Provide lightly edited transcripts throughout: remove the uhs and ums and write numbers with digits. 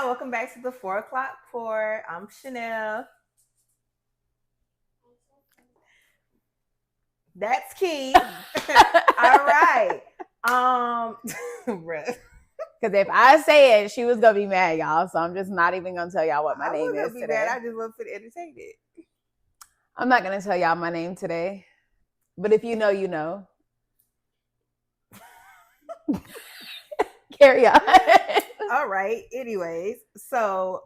y'all. Welcome back to the 4 o'clock pour. I'm Chanel. That's Key. All right. Bruh. Because if I say it, she was gonna be mad, y'all. So I'm just not even gonna tell y'all what my name is today. Mad. I just love to entertain it. I'm not gonna tell y'all my name today. But if you know, you know. Carry on. All right. Anyways, so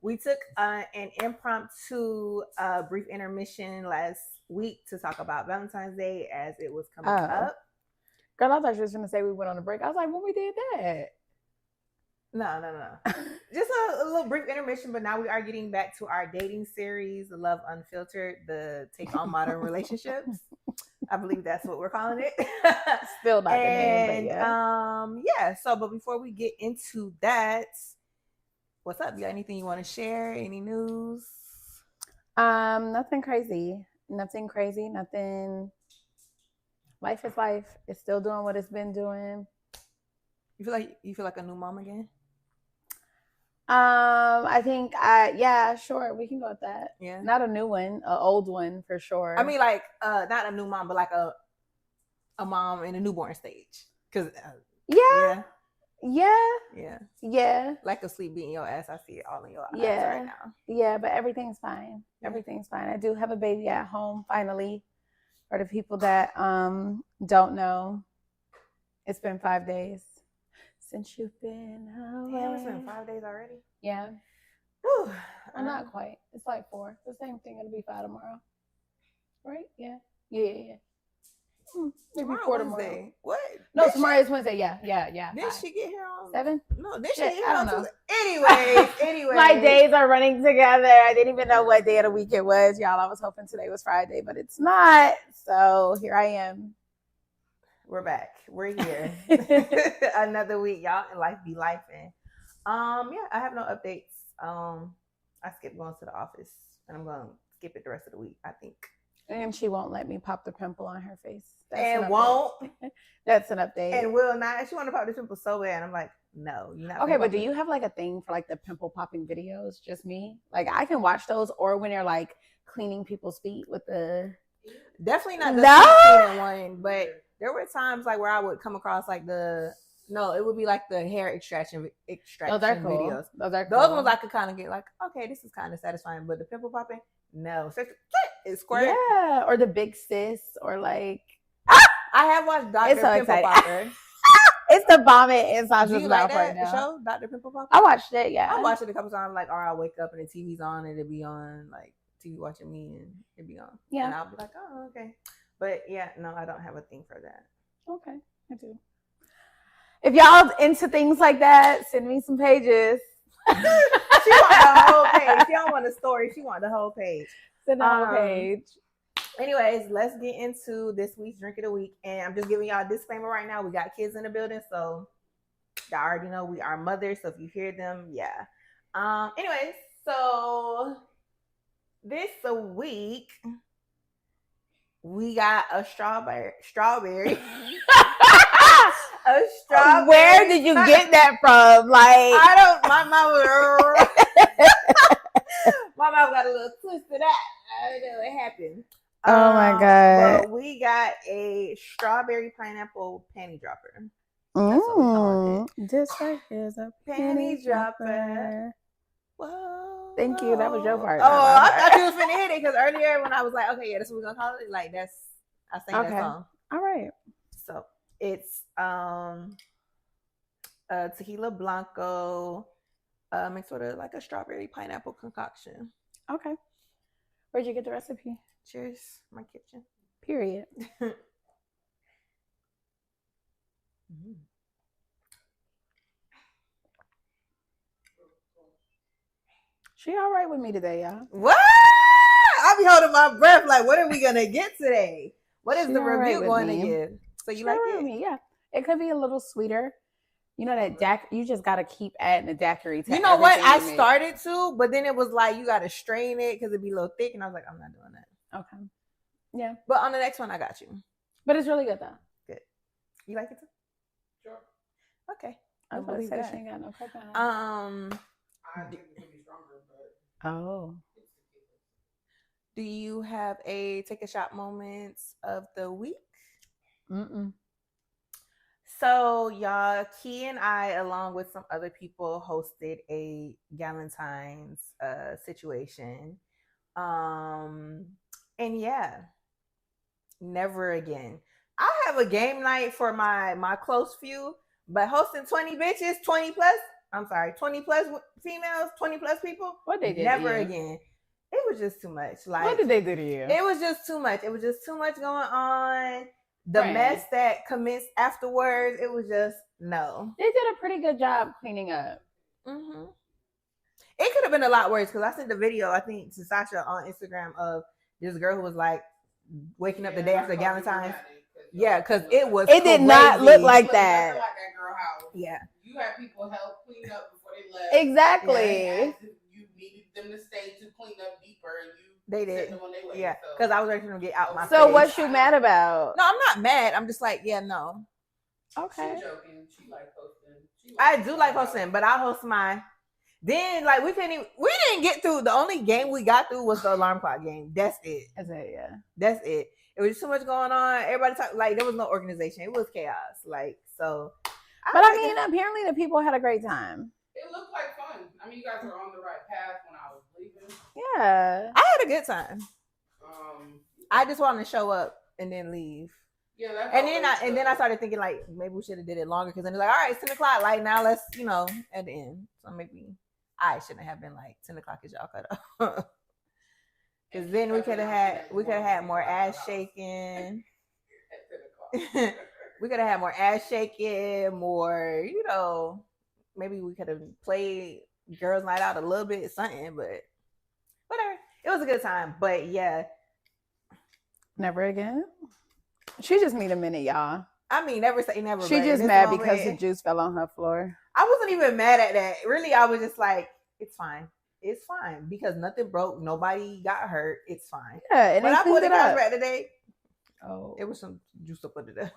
we took an impromptu brief intermission last week to talk about Valentine's Day as it was coming up. Girl, I thought she was gonna say we went on a break. I was like, when we did that. No. Just a little brief intermission, but now we are getting back to our dating series, The Love Unfiltered, the take on modern relationships. I believe that's what we're calling it. Still not the name, but yeah. So, but before we get into that, what's up? You got anything you want to share? Any news? Nothing crazy. Nothing. Life is life. It's still doing what it's been doing. You feel like a new mom again? I think yeah, sure, we can go with that. Yeah. Not a new one, an old one for sure. I mean, like not a new mom, but like a mom in a newborn stage. Cause yeah. Like a sleep beating your ass. I see it all in your eyes right now. Yeah, but everything's fine. Everything's fine. I do have a baby at home finally. For the people that don't know, it's been 5 days since you've been away. Damn, it's been 5 days already? Yeah. Whew. Well, not quite. It's like 4. The same thing. It'll be 5 tomorrow. Right? Yeah. Maybe 4 tomorrow. What? No, tomorrow is Wednesday. Yeah. Did she get here on 7? No, did she get here I on don't know. Anyway. My days are running together. I didn't even know what day of the week it was, y'all. I was hoping today was Friday, but it's not. So here I am. We're back. We're here. Another week, y'all, and life be lifing. Yeah, I have no updates. I skipped going to the office, and I'm gonna skip it the rest of the week, I think. And she won't let me pop the pimple on her face. That's an update. And will not. She want to pop the pimple so bad. And I'm like, no, you're not. Okay, but do you have like a thing for like the pimple popping videos? Just me? Like I can watch those, or when they're like cleaning people's feet with the. Definitely not the cleaning one, but there were times like where I would come across like it would be like the hair extraction Those are cool. videos. Those ones I could kind of get like, okay, this is kind of satisfying, but the pimple popping, no. It's squirt. Yeah, or the big sis, or like. I have watched Dr. Pimple Popper. It's the vomit in Sasha's mouth like right now. Show Dr. Pimple Popper. I watched it. Yeah, I watched it a couple times. Like, or I'll wake up and the TV's on and it'll be on, like TV watching me and it'll be on. Yeah, and I'll be like, oh, okay. But yeah, no, I don't have a thing for that. Okay, I do. If y'all into things like that, send me some pages. She want the whole page. She don't want the story. She want the whole page. Send the whole page. Anyways, let's get into this week's drink of the week. And I'm just giving y'all a disclaimer right now. We got kids in the building, so y'all already know we are mothers. So if you hear them, yeah. Anyways, so this week we got a strawberry. A strawberry. Where did you get that from? Like my mouth got a little twist to that. I don't know what happened. Oh my god! But we got a strawberry pineapple panty dropper. That's what we call it. This right here is a panty dropper. Whoa! Thank you. That was your part. Oh, I thought you was finna hit it because earlier when I was like, okay, yeah, that's what we're gonna call it. Like I sang that song. All right. So it's tequila blanco, mixed with like a strawberry pineapple concoction. Okay. Where'd you get the recipe? Cheers, my kitchen. Period. She all right with me today, y'all. What? I'll be holding my breath. Like, what are we gonna get today? What is the review going to give? So you like it? Yeah, it could be a little sweeter. You know that you just gotta keep adding the daiquiri to You know what? I started to, but then it was like you gotta strain it because it'd be a little thick, and I was like, I'm not doing that. Okay. Yeah. But on the next one, I got you. But it's really good though. Good. You like it too? Sure. Okay. I was about to say she ain't got no coconut. I think it could be stronger, but Oh. Do you have a take a shot moments of the week? Mm-mm. So y'all, Key and I, along with some other people, hosted a Galentine's situation. And yeah, never again. I have a game night for my close few, but hosting 20 bitches, 20 plus, I'm sorry, 20 plus females, 20 plus people, What they did never to you? again. It was just too much. Like, What did they do to you? it was just too much. It was just too much going on. The Right. mess that commenced afterwards, it was just no. They did a pretty good job cleaning up. Mm-hmm. It could have been a lot worse because I sent the video, I think, to Sasha on Instagram of this girl who was like waking up the day after Galentine's. Yeah, because it was. It did not crazy. look like It that. looked like that girl house. Yeah. You had people help clean up before they left. Exactly. And you needed them to stay to clean up deeper, and you They did. sent them on their way. Yeah, so. because I was ready for them to get out my So face. what you mad about? No, I'm not mad. I'm just like, yeah, no. Okay. She's joking. She like posting. I do like hosting, but I host mine. Then like we didn't get through. The only game we got through was the alarm clock game. That's it. That's it, yeah. That's it. It was too much going on. Everybody talk like there was no organization. It was chaos. Like so. But I mean, apparently the people had a great time. It looked like fun. I mean, you guys were on the right path when I was leaving. Yeah. I had a good time. I just wanted to show up and then leave. Yeah, that's And then I started thinking like maybe we should have did it longer because then it's like, all right, it's 10 o'clock. Like now let's at the end. So maybe I shouldn't have been like 10 o'clock is y'all cut off. Because then we could have had more ass shaking. We could have had more ass shaking, more, maybe we could have played girls' night out a little bit, something, but whatever. It was a good time, but yeah. Never again? She just need a minute, y'all. I mean, never say never. She just mad because the juice fell on her floor. I wasn't even mad at that. Really, I was just like, it's fine. It's fine because nothing broke. Nobody got hurt. It's fine. Yeah, and when I put it up back today, it was some juice up under there.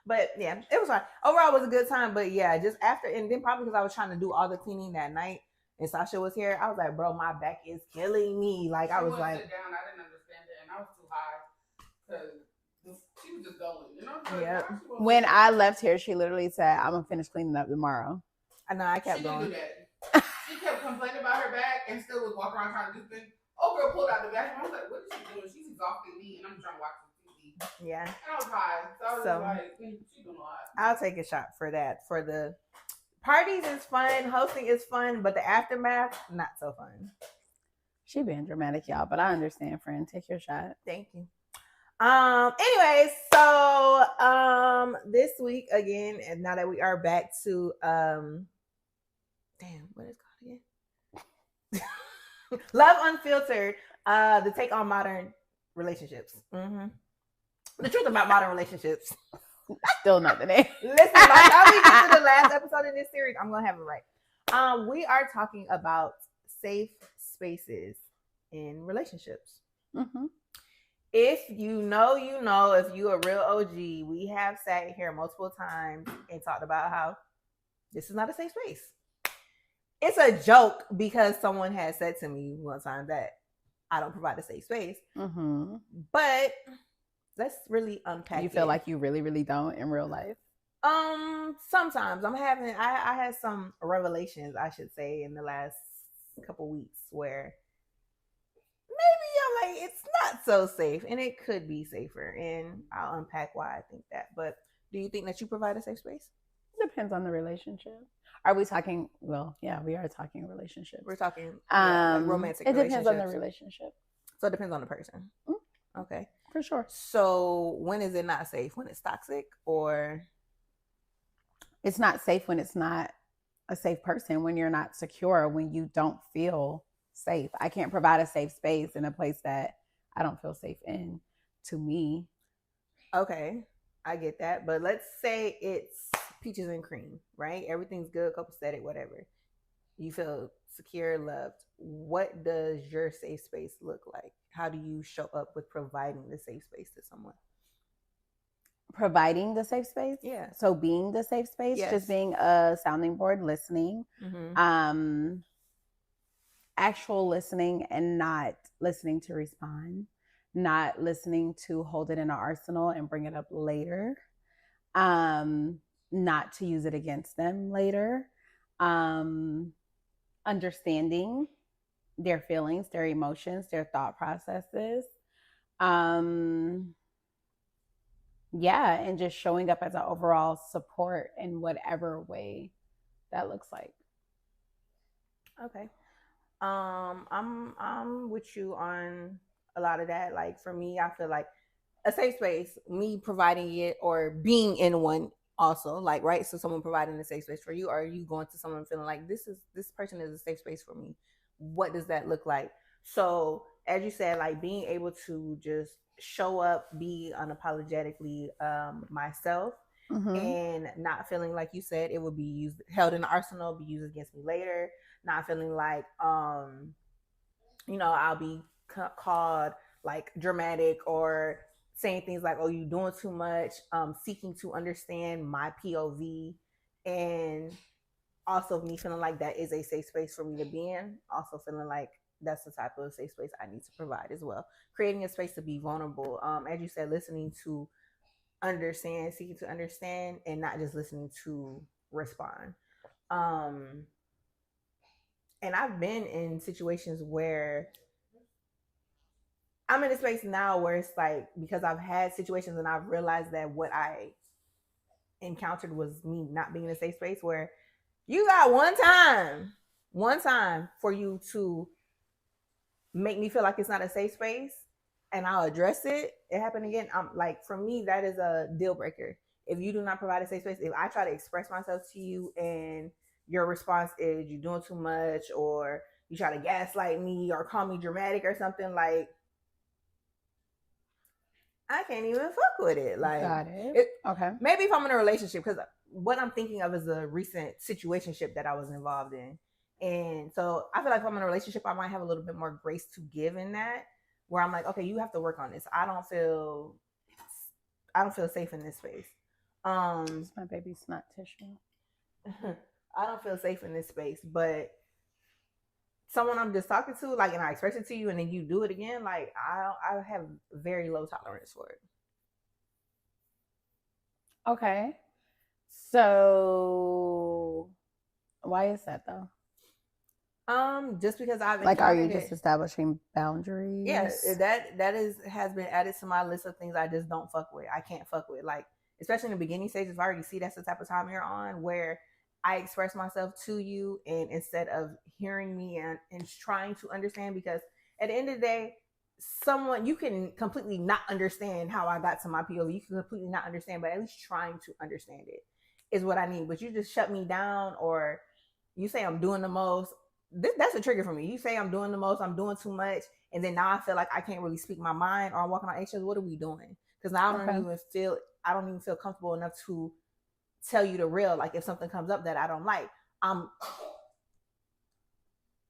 But yeah, it was fine. Overall, it was a good time. But yeah, just after, and then probably because I was trying to do all the cleaning that night, and Sasha was here, I was like, bro, my back is killing me. Like I was like, sit down. I didn't understand it, and I was too high because she was just going. Yeah. When I left here, she literally said, "I'm gonna finish cleaning up tomorrow." I know. I kept she going. Didn't do that. She kept complaining about her back and still was walking around trying to do things. Oh, girl pulled out the bathroom. I was like, what is she doing? She's exhausting me, and I'm trying to watch TV. Yeah. And I was high. So I was like, she's doing a lot. I'll take a shot for that. For the parties is fun, hosting is fun, but the aftermath, not so fun. She being dramatic, y'all, but I understand, friend. Take your shot. Thank you. Anyways, so this week again, and now that we are back to what is it called again? Love Unfiltered, the take on modern relationships. Mm-hmm. The truth about modern relationships. Still not the name. Listen, by the time we get to the last episode in this series, I'm gonna have it right. We are talking about safe spaces in relationships. Mm-hmm. If you know, if you a real OG, we have sat here multiple times and talked about how this is not a safe space. It's a joke because someone had said to me one time that I don't provide a safe space. Mm-hmm. But let's really unpack. You feel like you really, really don't in real life? Sometimes I had some revelations, I should say, in the last couple weeks where maybe I'm like, it's not so safe and it could be safer. And I'll unpack why I think that. But do you think that you provide a safe space? Depends on the relationship. Are we talking? Well, yeah, we are talking relationships. We're talking like romantic. It depends on the relationship. So it depends on the person. Mm-hmm. Okay, for sure. So when is it not safe? When it's toxic, or it's not safe when it's not a safe person? When you're not secure, when you don't feel safe. I can't provide a safe space in a place that I don't feel safe in. To me, okay, I get that. But let's say it's peaches and cream, right? Everything's good, copacetic, whatever. You feel secure, loved. What does your safe space look like? How do you show up with providing the safe space to someone? providing the safe space. Yeah. So being the safe space, Yes. just being a sounding board, listening, actual listening and not listening to respond, not listening to hold it in an arsenal and bring it up later, not to use it against them later, understanding their feelings, their emotions, their thought processes. Yeah, and just showing up as an overall support in whatever way that looks like. Okay. I'm with you on a lot of that. Like for me, I feel like a safe space, me providing it or being in one also, like, right? So someone providing a safe space for you, or are you going to someone feeling like this person is a safe space for me? What does that look like? So as you said, like being able to just show up, be unapologetically myself, and not feeling like you said it would be held in the arsenal, be used against me later. Not feeling like I'll be called like dramatic or saying things like, oh, you doing too much, seeking to understand my POV, and also me feeling like that is a safe space for me to be in, also feeling like that's the type of safe space I need to provide as well. Creating a space to be vulnerable, as you said, listening to understand, seeking to understand, and not just listening to respond. And I've been in situations where I'm in a space now where it's like, because I've had situations and I've realized that what I encountered was me not being in a safe space, where you got one time for you to make me feel like it's not a safe space, and I'll address it. It happened again. I'm like, for me, that is a deal breaker. If you do not provide a safe space, if I try to express myself to you and your response is you're doing too much, or you try to gaslight me or call me dramatic or something, like I can't even fuck with it. Like, got it. Okay. Maybe if I'm in a relationship, because what I'm thinking of is a recent situationship that I was involved in. And so I feel like if I'm in a relationship, I might have a little bit more grace to give in that, where I'm like, okay, you have to work on this. I don't feel safe in this space. It's my baby snot tissue. I don't feel safe in this space, but someone I'm just talking to, like, and I express it to you and then you do it again, like I have very low tolerance for it. Okay. So why is that though? Just because I've like, are you just establishing boundaries? Yeah, that has been added to my list of things I just don't fuck with. I can't fuck with, like, especially in the beginning stages. I already see that's the type of time you're on, where I express myself to you, and instead of hearing me and trying to understand, because at the end of the day, you can completely not understand how I got to my POV. You can completely not understand, but at least trying to understand it is what I need. But you just shut me down, or you say I'm doing the most. That's a trigger for me. You say I'm doing the most, I'm doing too much, and then now I feel like I can't really speak my mind, or I'm walking on eggshells. What are we doing? Because now I don't even feel comfortable enough to tell you the real. Like, if something comes up that I don't like, I'm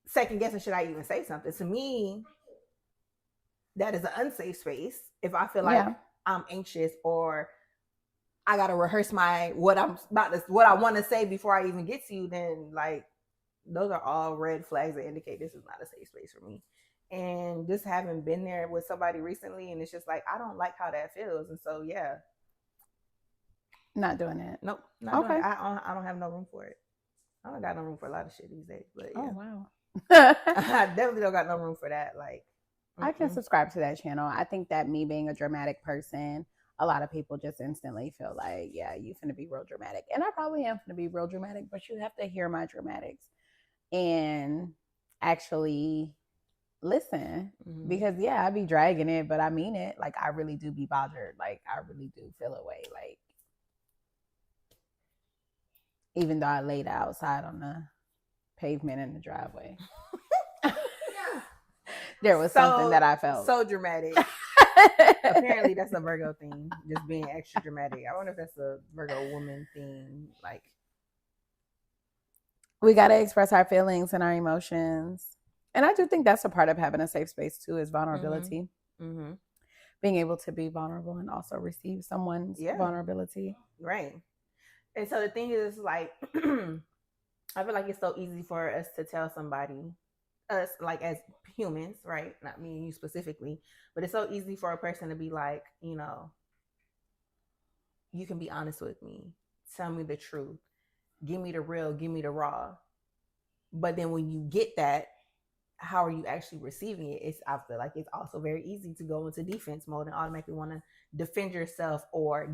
second guessing, should I even say something? To me, that is an unsafe space. If I feel like I'm anxious, or I gotta rehearse what I want to say before I even get to you, then like, those are all red flags that indicate this is not a safe space for me. And just having been there with somebody recently, and it's just like, I don't like how that feels. And so, yeah. Not doing it. Nope. Not doing it. I don't have no room for it. I don't got no room for a lot of shit these days. But yeah. Oh, wow. I definitely don't got no room for that. Like, I can subscribe to that channel. I think that me being a dramatic person, a lot of people just instantly feel like, yeah, you finna be real dramatic. And I probably am finna be real dramatic, but you have to hear my dramatics and actually listen, because I be dragging it, but I mean it. Like, I really do be bothered. Like, I really do feel a way. Like, even though I laid outside on the pavement in the driveway, there was something that I felt so dramatic. Apparently that's a Virgo thing, just being extra dramatic. I wonder if that's a Virgo woman thing. Like, we got to express our feelings and our emotions. And I do think that's a part of having a safe space too, is vulnerability. being able to be vulnerable and also receive someone's vulnerability. Right. And so the thing is, like, I feel like it's so easy for us to tell somebody, us, like, as humans, right? Not me and you specifically, but it's so easy for a person to be like, you know, you can be honest with me. Tell me the truth. Give me the real, give me the raw. But then when you get that, how are you actually receiving it? I feel like it's also very easy to go into defense mode and automatically want to defend yourself or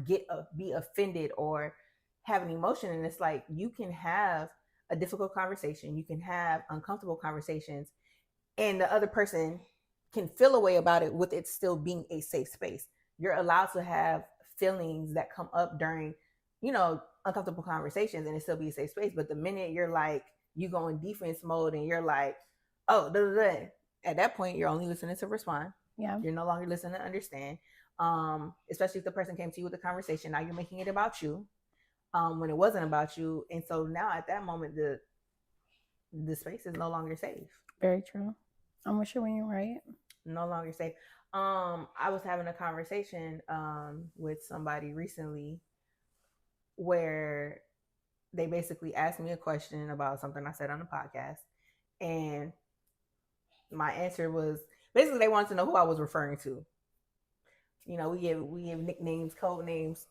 be offended or have an emotion. And it's like, you can have a difficult conversation, you can have uncomfortable conversations, and the other person can feel a way about it with it still being a safe space. You're allowed to have feelings that come up during, you know, uncomfortable conversations, and it still be a safe space. But the minute you're like, you go in defense mode and you're like, oh, at that point, you're only listening to respond. Yeah. You're no longer listening to understand. Especially if the person came to you with a conversation, now you're making it about you, when it wasn't about you. And so now at that moment, the space is no longer safe. Very true. I'm with you when you're right. No longer safe. I was having a conversation with somebody recently where they basically asked me a question about something I said on the podcast, and my answer was basically they wanted to know who I was referring to. You know, we give nicknames, code names,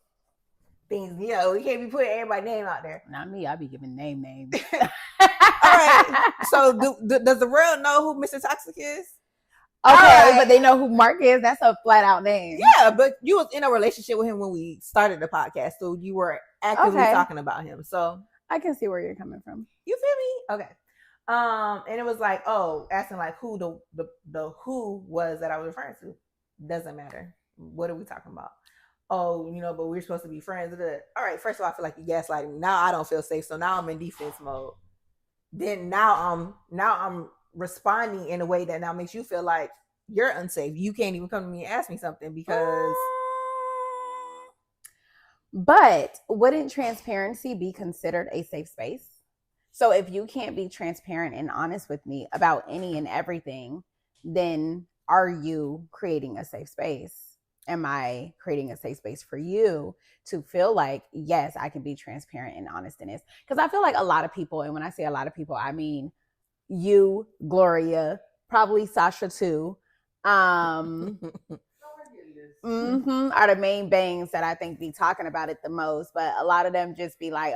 things. You know, we can't be putting everybody's name out there. Not me. I be giving names. All right. So does the world know who Mr. Toxic is? Okay, right. But they know who Mark is. That's a flat out name. Yeah, but you was in a relationship with him when we started the podcast, so you were actively talking about him. So I can see where you're coming from. You feel me? Okay. And it was like, asking like who the who was that I was referring to. Doesn't matter. What are we talking about? Oh, you know, but we're supposed to be friends. All right. First of all, I feel like you're gaslighting me. Now I don't feel safe, so now I'm in defense mode. Then now I'm responding in a way that now makes you feel like you're unsafe. You can't even come to me and ask me something because. But wouldn't transparency be considered a safe space? So if you can't be transparent and honest with me about any and everything, then are you creating a safe space? Am I creating a safe space for you to feel like, yes, I can be transparent and honest in this? Because I feel like a lot of people, and when I say a lot of people, I mean you, Gloria, probably Sasha too, are the main bangs that I think be talking about it the most. But a lot of them just be like,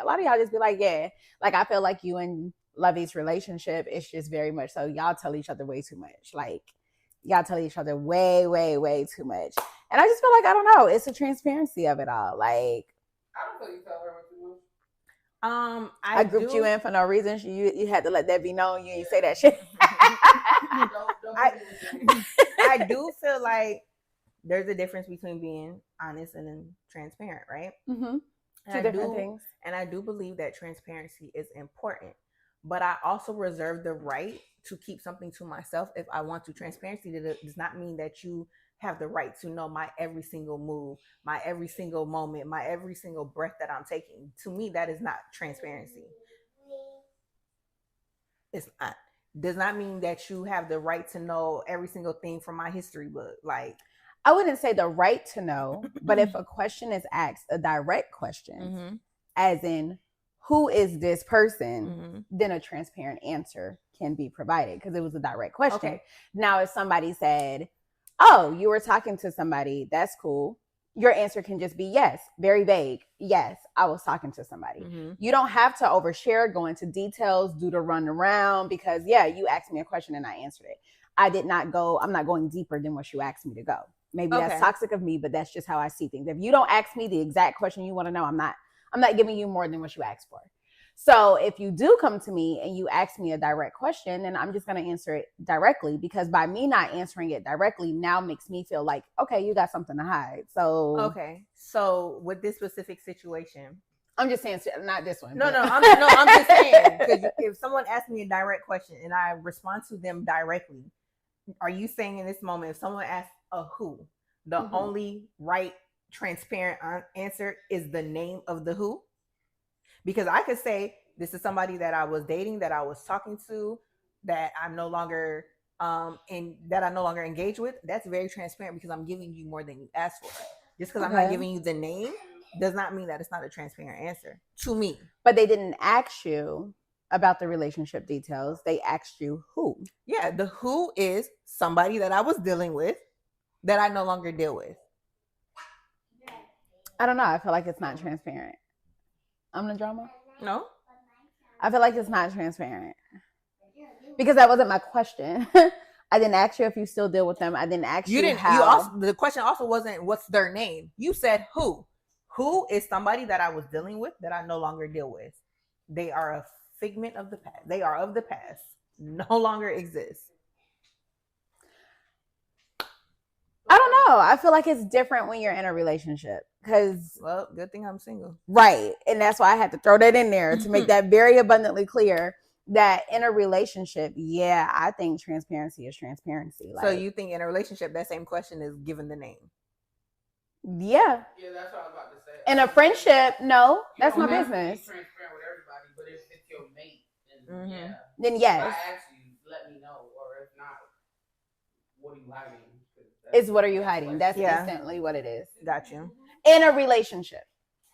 yeah. Like, I feel like you and Lovey's relationship is just very much so y'all tell each other way too much. Like, y'all tell each other way, way, way too much. And I just feel like, I don't know, it's the transparency of it all. Like, I don't feel you tell her too much. I grouped you in for no reason. You had to let that be known. You didn't say that shit. I do feel like there's a difference between being honest and then transparent, right? Mm-hmm. Two different things. And I do believe that transparency is important. But I also reserve the right to keep something to myself if I want to. Transparency does not mean that you have the right to know my every single move, my every single moment, my every single breath that I'm taking. To me, that is not transparency. It's not. Does not mean that you have the right to know every single thing from my history book. Like, I wouldn't say the right to know, but if a question is asked, a direct question, as in, who is this person, then a transparent answer can be provided because it was a direct question. Okay. Now, if somebody said, oh, you were talking to somebody, that's cool. Your answer can just be yes, very vague. Yes, I was talking to somebody. You don't have to overshare, go into details, do the run around because, yeah, you asked me a question and I answered it. I'm not going deeper than what you asked me to go. Maybe that's toxic of me, but that's just how I see things. If you don't ask me the exact question you want to know, I'm not giving you more than what you asked for. So if you do come to me and you ask me a direct question, then I'm just going to answer it directly because by me not answering it directly now makes me feel like, okay, you got something to hide. So, okay. So with this specific situation, I'm just saying, not this one. I'm just saying, because if someone asks me a direct question and I respond to them directly, are you saying in this moment, if someone asks a who, the only right, transparent answer is the name of the who? Because I could say, this is somebody that I was dating, that I was talking to, that I'm no longer and that I no longer engage with, that's very transparent because I'm giving you more than you asked for. Just because I'm not Okay. giving you the name does not mean that it's not a transparent answer to me. But they didn't ask you about the relationship details. They asked you who. Yeah, the who is somebody that I was dealing with that I no longer deal with. I don't know. I feel like it's not transparent. I'm the drama. No? I feel like it's not transparent because that wasn't my question. I didn't ask you if you still deal with them. I didn't ask you. How. You also, the question also wasn't what's their name. You said who. Who is somebody that I was dealing with that I no longer deal with. They are a figment of the past. They are of the past. No longer exist. I don't know. I feel like it's different when you're in a relationship because, well, good thing I'm single. Right. And that's why I had to throw that in there to make that very abundantly clear that in a relationship, yeah, I think transparency is transparency. Like, so you think in a relationship, that same question is given the name? Yeah. Yeah, that's what I was about to say. In a friendship, no, that's my business. Be transparent with everybody, but if it's your mate, then then yes. If I ask you, let me know, or if not, what are you hiding? It's what are you hiding? That's instantly what it is. Got you. In a relationship.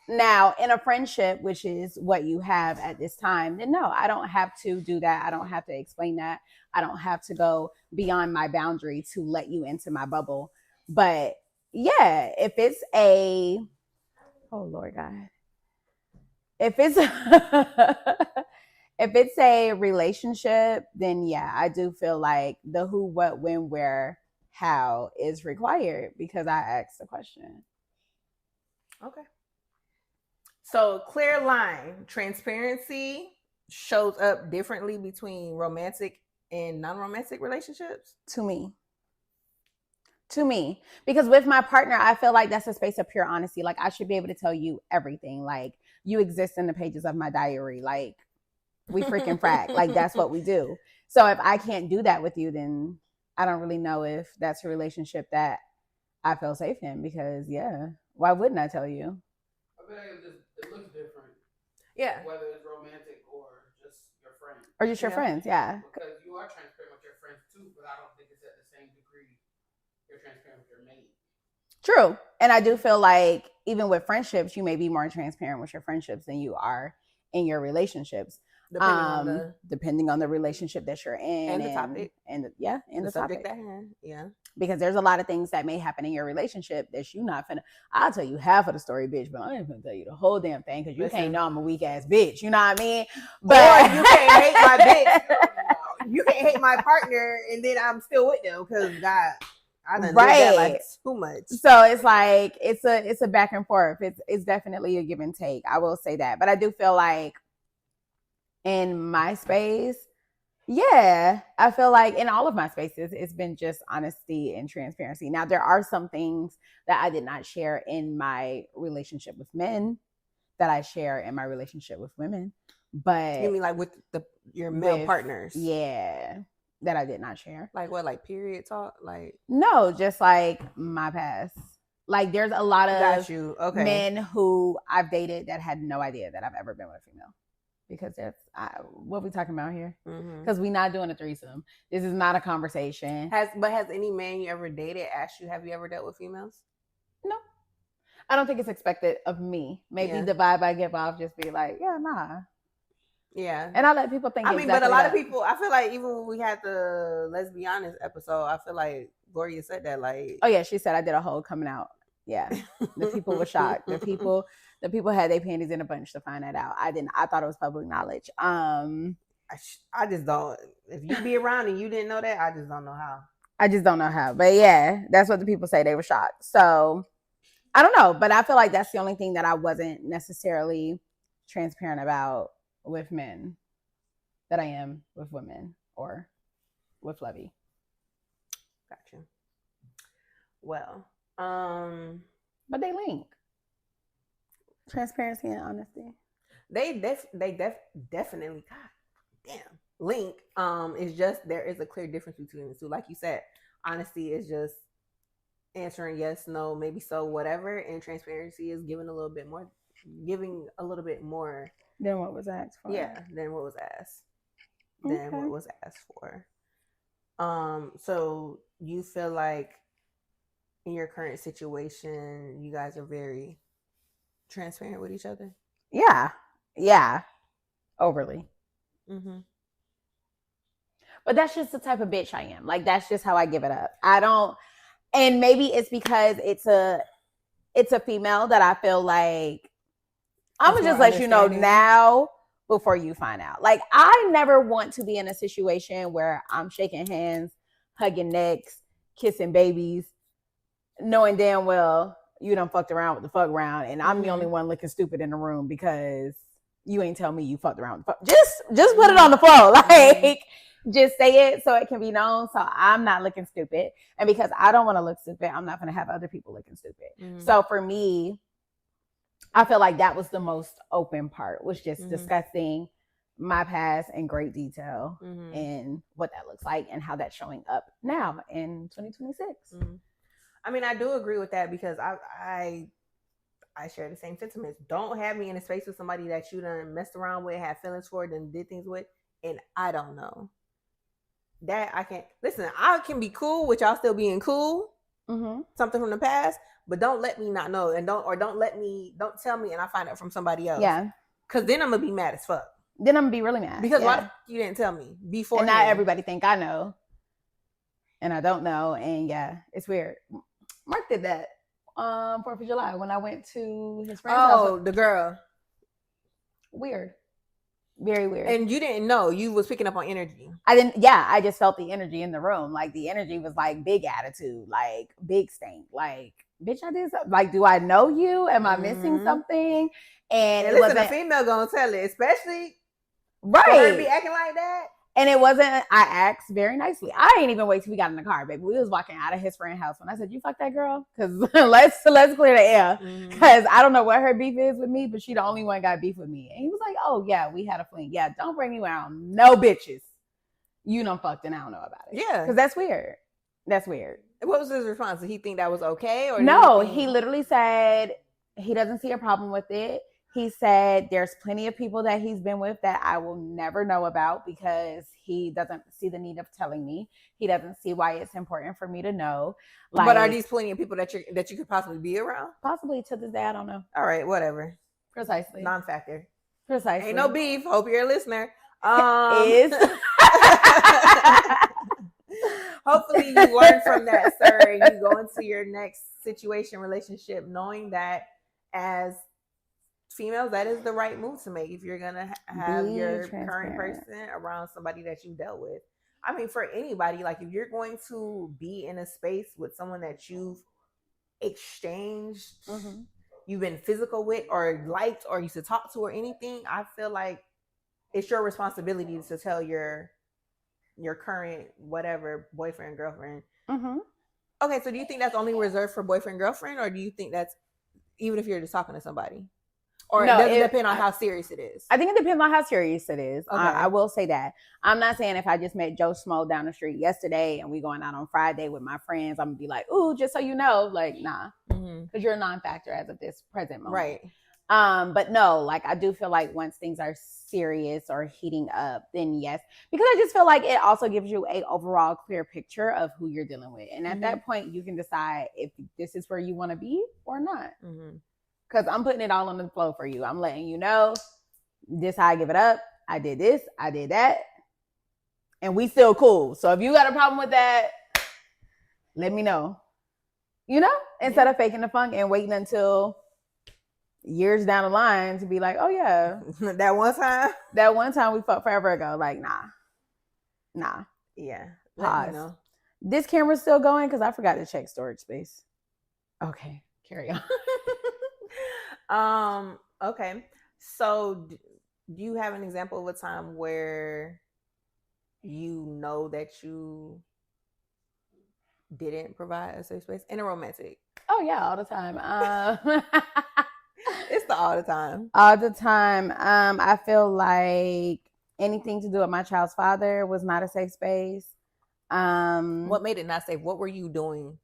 Now, in a friendship, which is what you have at this time, then no, I don't have to do that. I don't have to explain that. I don't have to go beyond my boundary to let you into my bubble. But yeah, if it's a, oh Lord God, if it's if it's a relationship, then yeah, I do feel like the who, what, when, where, how is required because I asked the question. Okay. So clear line, transparency shows up differently between romantic and non-romantic relationships? To me. Because with my partner, I feel like that's a space of pure honesty. Like I should be able to tell you everything. Like you exist in the pages of my diary. Like we freaking frack. Like that's what we do. So if I can't do that with you, then I don't really know if that's a relationship that I feel safe in because why wouldn't I tell you? I feel like it looks different. Yeah. Whether it's romantic or just your friend. Or just your friends, yeah. Because you are transparent with your friends too, but I don't think it's at the same degree you're transparent with your mate. True. And I do feel like even with friendships, you may be more transparent with your friendships than you are in your relationships. Depending on the relationship that you're in and the topic and the subject topic. at hand. Yeah, because there's a lot of things that may happen in your relationship that you not finna. I'll tell you half of the story, bitch, but I ain't gonna tell you the whole damn thing because you can't know I'm a weak ass bitch. You know what I mean? But you can't hate my bitch. You can't hate my partner, and then I'm still with them because God. I done did that like too much. So it's like it's a back and forth. It's definitely a give and take. I will say that, but I do feel like in my space, I feel like in all of my spaces, it's been just honesty and transparency. Now, there are some things that I did not share in my relationship with men that I share in my relationship with women. But you mean like with your male partners? Yeah, that I did not share. Like what? Like period talk? Like no, just like my past. Like there's a lot of men who I've dated that had no idea that I've ever been with a female. Because that's what we talking about here. Because we not doing a threesome. This is not a conversation. Has any man you ever dated asked you, have you ever dealt with females? No. I don't think it's expected of me. Maybe the vibe I give off just be like, nah. Yeah. And I let people think but a lot of people, I feel like even when we had the Let's Be Honest episode, I feel like Gloria said that like. Oh yeah, she said I did a whole coming out. Yeah. The people were shocked. The people had their panties in a bunch to find that out. I didn't. I thought it was public knowledge. I just don't. If you be around and you didn't know that, I just don't know how. But yeah, that's what the people say. They were shocked. So I don't know. But I feel like that's the only thing that I wasn't necessarily transparent about with men that I am with women or with Levy. Gotcha. Well, but they link. Transparency and honesty. They definitely, God damn, link. It's just there is a clear difference between the two. Like you said, honesty is just answering yes, no, maybe so, whatever, and transparency is giving a little bit more than what was asked for. Yeah, than what was asked. What was asked for. So you feel like in your current situation, you guys are very transparent with each other? Yeah, overly. Mm-hmm. But that's just the type of bitch I am. Like that's just how I give it up. I don't, and maybe it's because it's a female that I feel like I'm It's gonna just more let you know understanding. now before you find out. Like I never want to be in a situation where I'm shaking hands, hugging necks, kissing babies, knowing damn well you done fucked around with the fuck around, and I'm the only one looking stupid in the room because you ain't tell me you fucked around with the fuck. Just put it on the floor, like just say it so it can be known. So I'm not looking stupid, and because I don't want to look stupid, I'm not gonna have other people looking stupid. So for me, I feel like that was the most open part, was just discussing my past in great detail and what that looks like and how that's showing up now in 2026. I mean, I do agree with that because I share the same sentiments. Don't have me in a space with somebody that you done messed around with, had feelings for, then did things with, and I don't know. That I can't listen. I can be cool with y'all still being cool. Something from the past, but don't let me not know, and don't tell me and I find out from somebody else. Yeah, because then I'm gonna be mad as fuck. Then I'm gonna be really mad because why you didn't tell me before? And not everybody think I know, and I don't know, and yeah, it's weird. Mark did that 4th of July when I went to his friend's house. Oh, the girl. Weird. Very weird. And you didn't know. You was picking up on energy. I didn't. Yeah, I just felt the energy in the room. Like the energy was like big attitude, like big stink. Like, bitch, I did something. Like, do I know you? Am I missing something? And listen, a female gonna tell it, especially right. For her to be acting like that. And it wasn't, I asked very nicely. I didn't even wait till we got in the car, baby. We was walking out of his friend's house when I said, you fuck that girl? Because let's clear the air. Because I don't know what her beef is with me, but she the only one got beef with me. And he was like, oh, yeah, we had a fling. Yeah, don't bring me around no bitches. You done fucked and I don't know about it. Yeah. Because that's weird. That's weird. What was his response? Did he think that was okay? Or no, he literally said he doesn't see a problem with it. He said there's plenty of people that he's been with that I will never know about because he doesn't see the need of telling me. He doesn't see why it's important for me to know. Like, but are these plenty of people that you could possibly be around? Possibly to this day, I don't know. All right, whatever. Precisely. Non-factor. Precisely. Ain't no beef. Hope you're a listener. Is. Hopefully you learn from that, sir, and you go into your next situation, relationship, knowing that as females, that is the right move to make if you're gonna have your current person around somebody that you dealt with. I mean, for anybody, like if you're going to be in a space with someone that you've exchanged, you've been physical with or liked or used to talk to or anything, I feel like it's your responsibility to tell your current whatever boyfriend, girlfriend. Okay, so do you think that's only reserved for boyfriend, girlfriend, or do you think that's even if you're just talking to somebody? Or no, it doesn't depend on how serious it is? I think it depends on how serious it is. Okay. I will say that. I'm not saying if I just met Joe Schmo down the street yesterday and we going out on Friday with my friends, I'm going to be like, ooh, just so you know, like, nah. Because you're a non-factor as of this present moment. Right. But no, like I do feel like once things are serious or heating up, then yes. Because I just feel like it also gives you a overall clear picture of who you're dealing with. And at that point, you can decide if this is where you want to be or not. Because I'm putting it all on the flow for you. I'm letting you know this how I give it up. I did this. I did that. And we still cool. So if you got a problem with that, let me know. You know? Instead of faking the funk and waiting until years down the line to be like, oh, yeah. That one time we fucked forever ago. Like, nah. Yeah. Pause. You know. This camera's still going because I forgot to check storage space. Okay. Carry on. Okay. So do you have an example of a time where you know that you didn't provide a safe space in a romantic? Oh yeah, all the time. It's all the time. All the time. I feel like anything to do with my child's father was not a safe space. What made it not safe? What were you doing?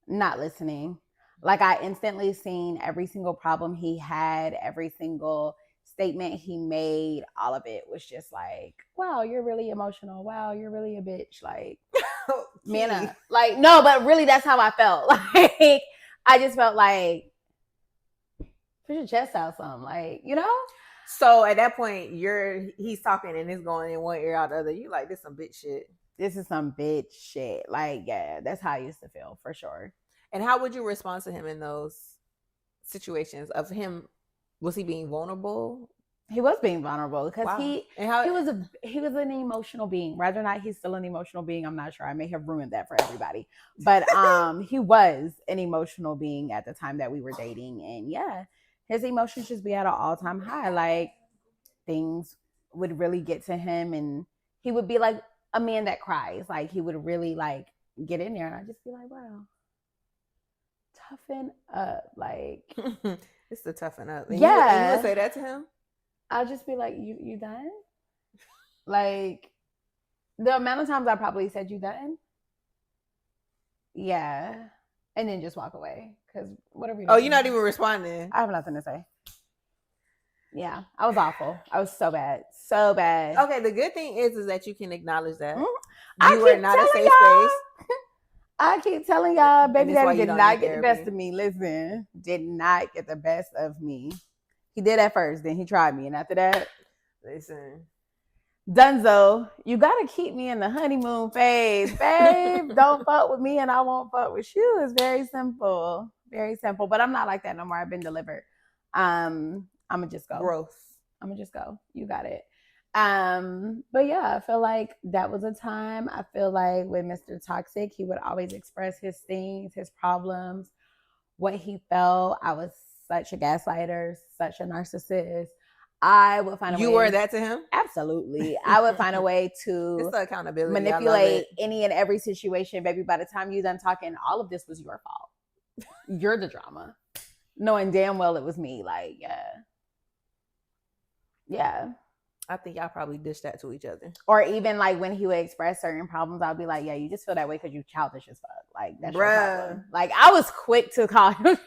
Not listening. Like I instantly seen every single problem he had, every single statement he made, all of it was just like, wow, you're really emotional. Wow, you're really a bitch. Like, man up. Like, no, but really that's how I felt. Like, I just felt like, put your chest out some. Like, you know? So at that point, he's talking and it's going in one ear out the other. You like, this some bitch shit. This is some bitch shit. Like, yeah, that's how I used to feel for sure. And how would you respond to him in those situations of him? Was he being vulnerable? He was being vulnerable because Wow. he was an emotional being. Whether or not he's still an emotional being, I'm not sure. I may have ruined that for everybody. But he was an emotional being at the time that we were dating. And yeah, his emotions just be at an all-time high. Like, things would really get to him and he would be like a man that cries. Like, he would really like get in there and I'd just be like, wow, toughen up. Like, it's the toughen up. And yeah. You would say that to him? I'll just be like, you done? Like, the amount of times I probably said, you done? Yeah. And then just walk away. Because whatever you do. Oh, you're not even responding. I have nothing to say. Yeah. I was awful. I was so bad. So bad. Okay, the good thing is that you can acknowledge that. Mm-hmm. You are not a safe space. I keep telling y'all, baby daddy did not get the best therapy. of me. Listen, did not get the best of me. He did at first, then he tried me. And after that, listen, Dunzo, you gotta keep me in the honeymoon phase, babe. Don't fuck with me and I won't fuck with you. It's very simple. Very simple. But I'm not like that no more. I've been delivered. I'ma just go. Growth. I'ma just go. You got it. But yeah, I feel like that was a time. I feel like with Mr. Toxic, he would always express his things, his problems, what he felt. I was such a gaslighter, such a narcissist. I would find a way. You were that to him? Absolutely. I would find a way to it's the accountability. manipulate any and every situation. Baby, by the time you done talking, all of this was your fault. You're the drama. Knowing damn well it was me. Like, yeah. Yeah. I think y'all probably dished that to each other. Or even like when he would express certain problems, I'll be like, yeah, you just feel that way because you childish as fuck. Like, that's your problem. Like, I was quick to call him.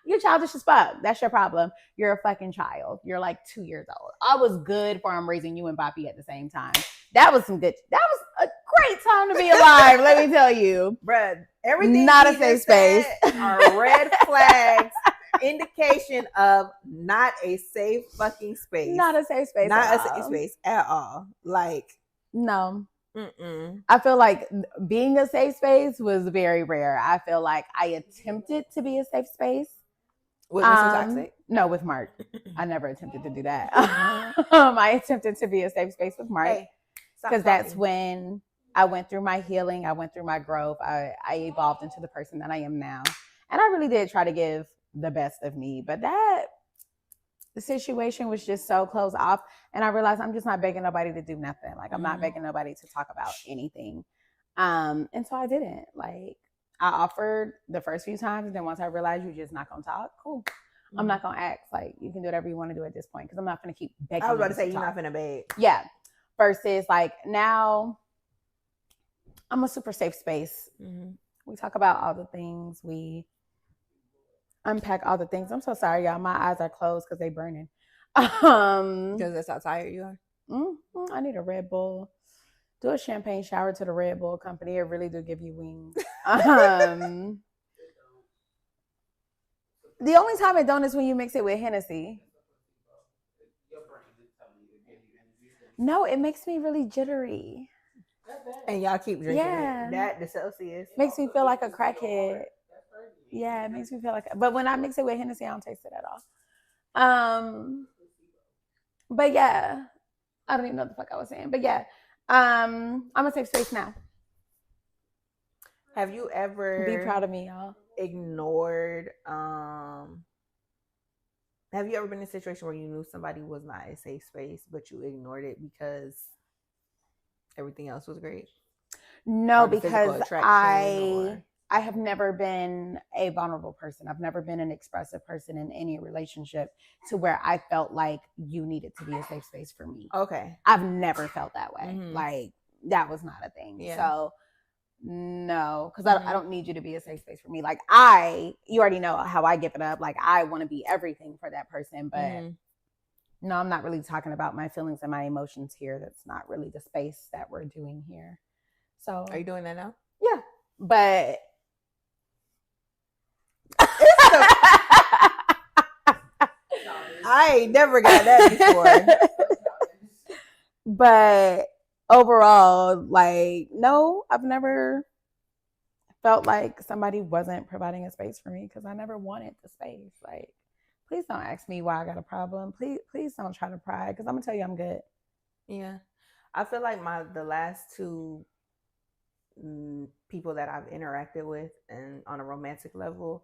You're childish as fuck. That's your problem. You're a fucking child. You're like 2 years old. I was good for him raising you and Boppy at the same time. That was some good. That was a great time to be alive. Let me tell you, bruh. Everything not a safe space. Are red flags, indication of not a safe fucking space. Not a safe space. Not a safe space at all. Like, no. Mm-mm. I feel like being a safe space was very rare. I feel like I attempted to be a safe space. With Mr. Toxic? No, with Mark. I never attempted to do that. I attempted to be a safe space with Mark because that's when I went through my healing. I went through my growth. I evolved into the person that I am now. And I really did try to give the best of me. But the situation was just so closed off. And I realized I'm just not begging nobody to do nothing. Like, I'm not begging nobody to talk about anything. And so I didn't. Like, I offered the first few times, and then once I realized you're just not gonna talk, cool. I'm not gonna ask. Like, you can do whatever you want to do at this point because I'm not gonna keep begging. I was about to say you're not gonna beg. Yeah. Versus like now, I'm a super safe space. Mm-hmm. We talk about all the things. We unpack all the things. I'm so sorry, y'all. My eyes are closed because they burning. Because that's how tired you are. Mm-hmm. I need a Red Bull. Do a champagne shower to the Red Bull company. It really do give you wings. The only time it don't is when you mix it with Hennessy. No, it makes me really jittery. And y'all keep drinking it. That, the Celsius. Makes me feel like a crackhead. Yeah, it makes me feel like. But when I mix it with Hennessy, I don't taste it at all. But yeah, I don't even know what the fuck I was saying. But yeah, I'm a safe space now. Have you ever be proud of me, y'all? Ignored. Have you ever been in a situation where you knew somebody was not a safe space, but you ignored it because everything else was great? No, because I have never been a vulnerable person. I've never been an expressive person in any relationship to where I felt like you needed to be a safe space for me. Okay. I've never felt that way. Mm-hmm. Like, that was not a thing. Yeah. So, no, because I don't need you to be a safe space for me. Like, you already know how I give it up. Like, I want to be everything for that person, but No, I'm not really talking about my feelings and my emotions here. That's not really the space that we're doing here. So Are you doing that now? yeah, but I ain't never got that before. But overall, like, no, I've never felt like somebody wasn't providing a space for me because I never wanted the space. Like, please don't ask me why I got a problem. Please don't try to pry because I'm gonna tell you I'm good. Yeah, I feel like the last two people that I've interacted with and on a romantic level,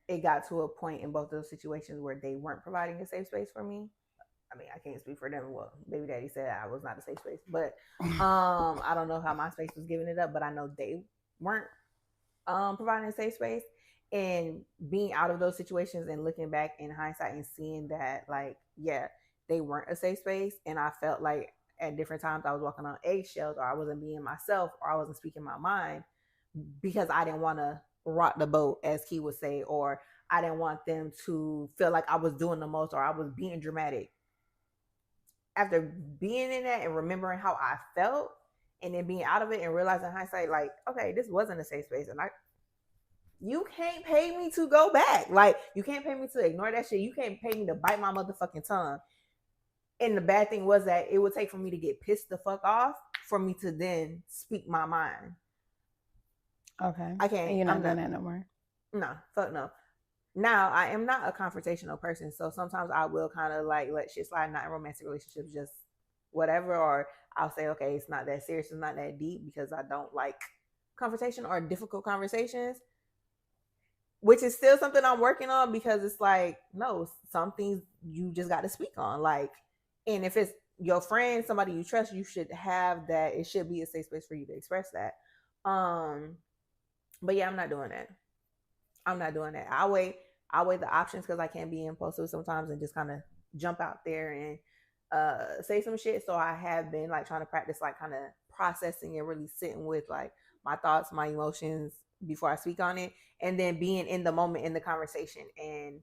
it got to a point in both those situations where they weren't providing a safe space for me. I mean, I can't speak for them. Well, baby daddy said I was not a safe space, but I don't know how my space was giving it up, but I know they weren't providing a safe space. And being out of those situations and looking back in hindsight and seeing that, like, yeah, they weren't a safe space, and I felt like at different times I was walking on eggshells, or I wasn't being myself, or I wasn't speaking my mind because I didn't want to rock the boat, as Key would say, or I didn't want them to feel like I was doing the most or I was being dramatic. After being in that and remembering how I felt and then being out of it and realizing hindsight, like, okay, this wasn't a safe space, and you can't pay me to go back. Like, you can't pay me to ignore that shit. You can't pay me to bite my motherfucking tongue. And the bad thing was that it would take for me to get pissed the fuck off for me to then speak my mind. Okay. I can't. And you're not doing that no more? No, fuck no. Now, I am not a confrontational person, so sometimes I will kind of like let shit slide, not in romantic relationships, just whatever, or I'll say, okay, it's not that serious, it's not that deep, because I don't like confrontation or difficult conversations, which is still something I'm working on, because it's like, no, some things you just got to speak on. Like, and if it's your friend, somebody you trust, you should have that. It should be a safe space for you to express that. But yeah, I'm not doing that. I'll weigh the options, because I can be impulsive sometimes and just kind of jump out there and say some shit. So I have been like trying to practice like kind of processing and really sitting with like my thoughts, my emotions before I speak on it, and then being in the moment in the conversation and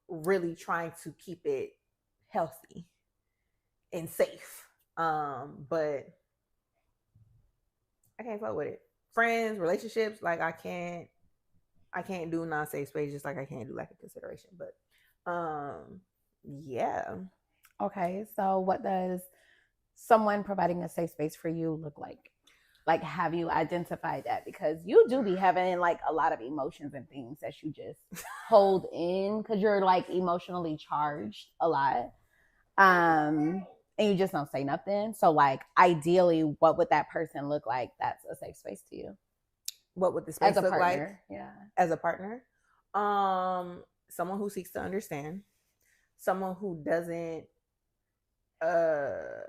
really trying to keep it healthy and safe. But I can't fuck with it. Friends, relationships, like I can't do non-safe space, just like I can't do lack of consideration. But yeah. Okay, so what does someone providing a safe space for you look like? Like, have you identified that? Because you do be having like a lot of emotions and things that you just hold in because you're like emotionally charged a lot. And you just don't say nothing. So like, ideally, what would that person look like that's a safe space to you? What would the space look partner, like? Yeah. As a partner? Someone who seeks to understand, someone who doesn't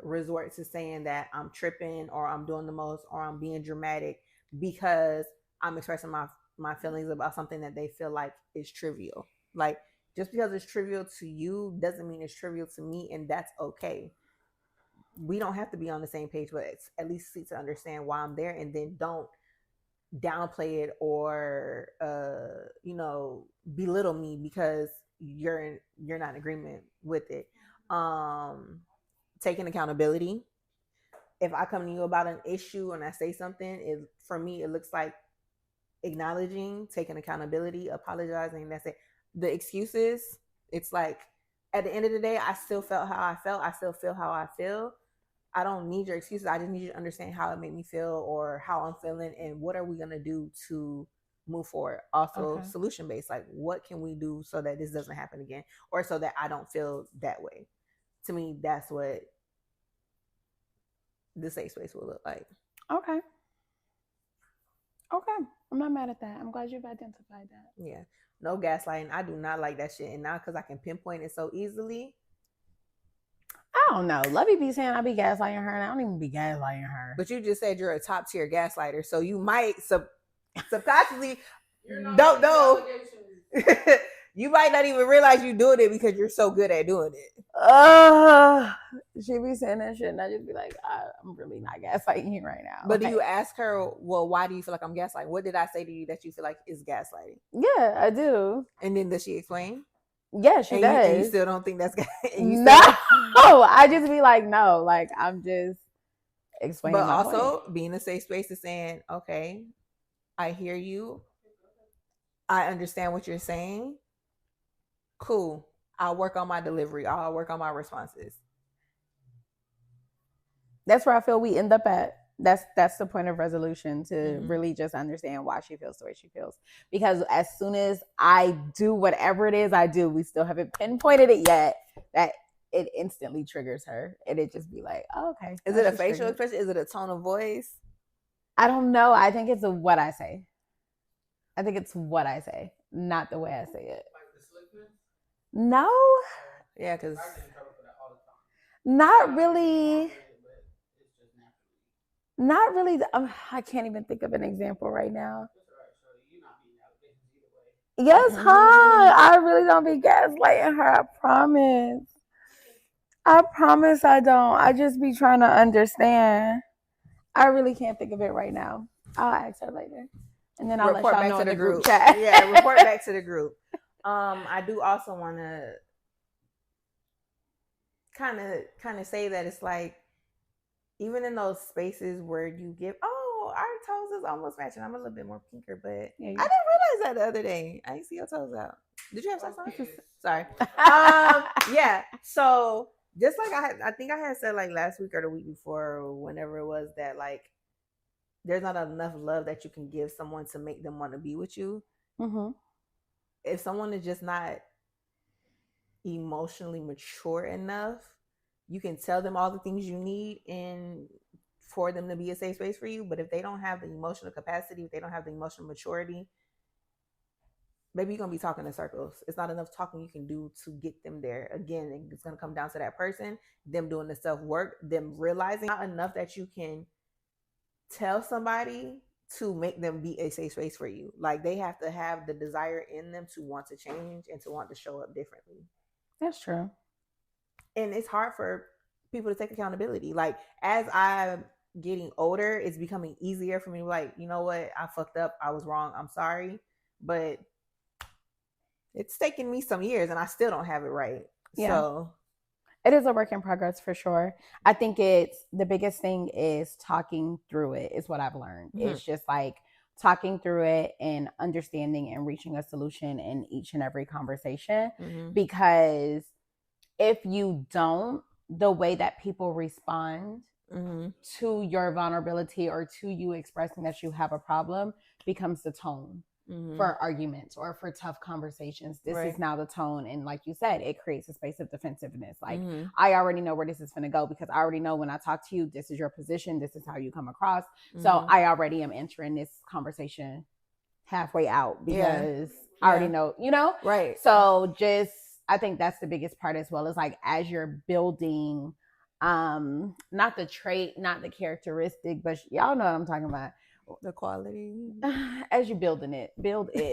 resort to saying that I'm tripping or I'm doing the most or I'm being dramatic because I'm expressing my feelings about something that they feel like is trivial. Like, just because it's trivial to you doesn't mean it's trivial to me, and that's okay. We don't have to be on the same page, but at least seek to understand why I'm there, and then don't downplay it or belittle me because you're not in agreement with it. Taking accountability. If I come to you about an issue and I say something, for me it looks like acknowledging, taking accountability, apologizing. That's it. The excuses, it's like at the end of the day, I still felt how I felt. I still feel how I feel. I don't need your excuses. I just need you to understand how it made me feel or how I'm feeling, and what are we gonna do to move forward. Also, solution based. Like, what can we do so that this doesn't happen again, or so that I don't feel that way? To me, that's what the safe space will look like. Okay. I'm not mad at that. I'm glad you've identified that. Yeah. No gaslighting. I do not like that shit. And now because I can pinpoint it so easily. I don't know. Lovey be saying I be gaslighting her, and I don't even be gaslighting her. But you just said you're a top tier gaslighter, so you might subconsciously don't know. You might not even realize you're doing it because you're so good at doing it. She be saying that shit, and I just be like, I'm really not gaslighting you right now. But do you ask her, well, why do you feel like I'm gaslighting? What did I say to you that you feel like is gaslighting? Yeah, I do. And then does she explain? Yeah, she and does. You still don't think that's No, I just be like, no, like I'm just explaining. But my also point. being a safe space is saying, okay, I hear you. I understand what you're saying. Cool. I'll work on my delivery. I'll work on my responses. That's where I feel we end up at. That's the point of resolution, to really just understand why she feels the way she feels. Because as soon as I do whatever it is I do, we still haven't pinpointed it yet, that it instantly triggers her. And it just be like, oh, okay. Is it a facial expression? Is it a tone of voice? I don't know. I think it's what I say. I think it's what I say, not the way I say it. Like the slickness? No. Yeah, because not really. Not really. I can't even think of an example right now. Yes, huh? I really don't be gaslighting her. I promise. I don't. I just be trying to understand. I really can't think of it right now. I'll ask her later. And then I'll report let y'all back know to in the group group chat. Yeah, report back to the group. I do also want to kind of say that it's like, even in those spaces where you give, oh, our toes is almost matching. I'm a little bit more pinker, but yeah. I didn't realize that the other day. I didn't see your toes out. Did you have socks on? Sorry. Yeah. So just like I think I had said like last week or the week before, or whenever it was, that like there's not enough love that you can give someone to make them want to be with you. Mm-hmm. If someone is just not emotionally mature enough, you can tell them all the things you need and for them to be a safe space for you. But if they don't have the emotional capacity, if they don't have the emotional maturity, maybe you're going to be talking in circles. It's not enough talking you can do to get them there. Again, it's going to come down to that person, them doing the self-work, them realizing not enough that you can tell somebody to make them be a safe space for you. Like they have to have the desire in them to want to change and to want to show up differently. That's true. And it's hard for people to take accountability. Like as I'm getting older, it's becoming easier for me to be like, you know what, I fucked up, I was wrong, I'm sorry. But it's taken me some years and I still don't have it right. Yeah. So it is a work in progress for sure. I think it's the biggest thing is talking through it is what I've learned. Mm-hmm. It's just like talking through it and understanding and reaching a solution in each and every conversation. Mm-hmm. Because if you don't, the way that people respond mm-hmm. to your vulnerability or to you expressing that you have a problem becomes the tone mm-hmm. for arguments or for tough conversations. This right. is now the tone. And like you said, it creates a space of defensiveness. Like mm-hmm. I already know where this is going to go because I already know when I talk to you, this is your position. This is how you come across. Mm-hmm. So I already am entering this conversation halfway out because I already know, you know? Right. So just, I think that's the biggest part as well, is like as you're building, not the trait, not the characteristic, but y'all know what I'm talking about. The quality. As you're build it,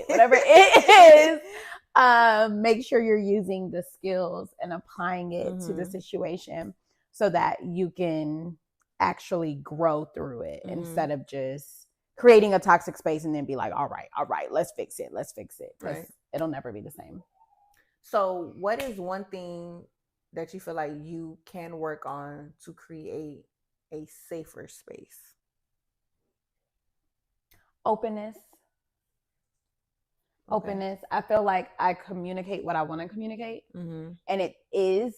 whatever it is, make sure you're using the skills and applying it mm-hmm. to the situation so that you can actually grow through it mm-hmm. instead of just creating a toxic space and then be like, all right, let's fix it. Right. It'll never be the same. So what is one thing that you feel like you can work on to create a safer space? Openness. Okay. Openness. I feel like I communicate what I want to communicate. Mm-hmm. And it is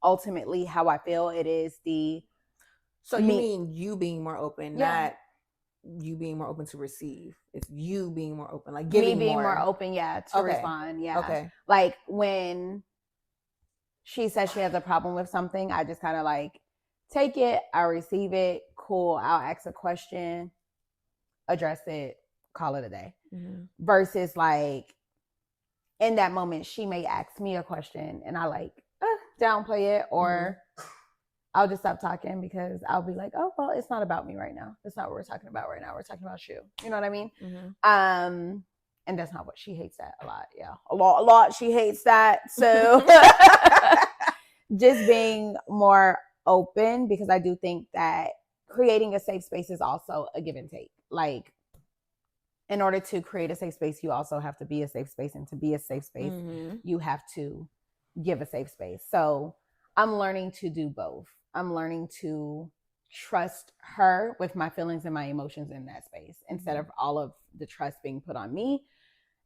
ultimately how I feel. It is the... So you mean you being more open, not you being more open to receive. It's you being more open, like giving me being more open, to respond. Yeah. Okay. Like when she says she has a problem with something, I just kind of like take it, I receive it, cool. I'll ask a question, address it, call it a day. Mm-hmm. Versus like in that moment, she may ask me a question and I like downplay it or I'll just stop talking because I'll be like, oh, well, it's not about me right now. That's not what we're talking about right now. We're talking about you. You know what I mean? Mm-hmm. And that's not what she hates that a lot. Yeah. A lot. She hates that. So just being more open, because I do think that creating a safe space is also a give and take. Like in order to create a safe space, you also have to be a safe space. And to be a safe space, you have to give a safe space. So I'm learning to do both. I'm learning to trust her with my feelings and my emotions in that space instead of all of the trust being put on me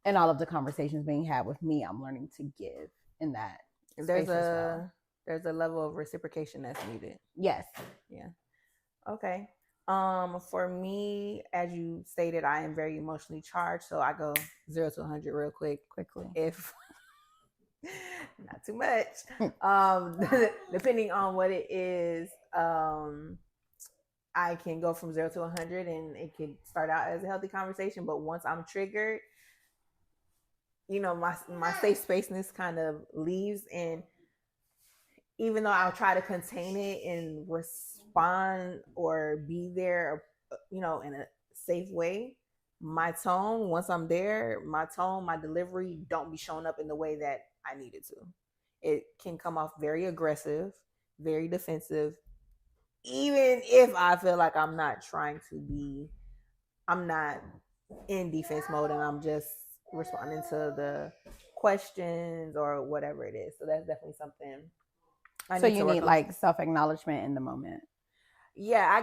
and all of the conversations being had with me. I'm learning to give in that space there's a level of reciprocation that's needed. Yes. Yeah. Okay. For me, as you stated, I am very emotionally charged, so I go 0 to 100 real quickly. If not too much. Depending on what it is, I can go from 0 to 100, and it can start out as a healthy conversation. But once I'm triggered, my safe spaceness kind of leaves, and even though I'll try to contain it and respond or be there, in a safe way, my tone, once I'm there, my delivery don't be showing up in the way that I need it to. It can come off very aggressive, very defensive, even if I feel like I'm not in defense mode and I'm just responding to the questions or whatever it is. So that's definitely something. So you need like self-acknowledgement in the moment. Yeah,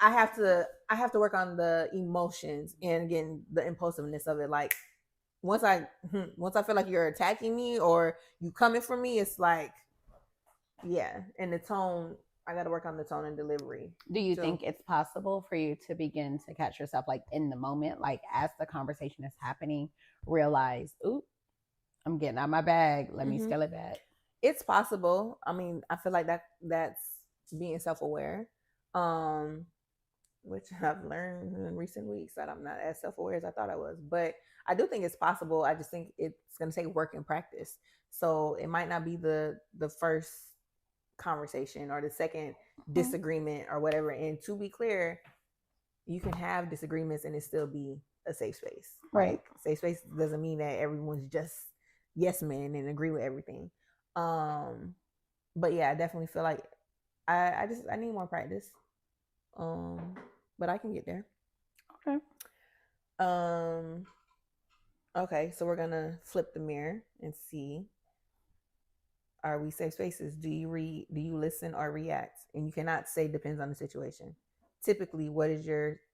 I have to work on the emotions and again the impulsiveness of it. Like once I feel like you're attacking me or you coming for me, it's like, yeah. And the tone, I got to work on the tone and delivery. Do you think it's possible for you to begin to catch yourself like in the moment, like as the conversation is happening, realize, ooh, I'm getting out my bag. Let me scale it back. It's possible. I mean, I feel like that's being self-aware, which I've learned in recent weeks that I'm not as self-aware as I thought I was. But I do think it's possible. I just think it's going to take work and practice. So it might not be the first conversation or the second disagreement or whatever. And to be clear, you can have disagreements and it still be a safe space. Right. Like, safe space doesn't mean that everyone's just yes men and agree with everything. But yeah, I definitely feel like I need more practice. But I can get there. Okay. Okay, so we're gonna flip the mirror and see, are we safe spaces? Do you listen or react? And you cannot say depends on the situation. Typically,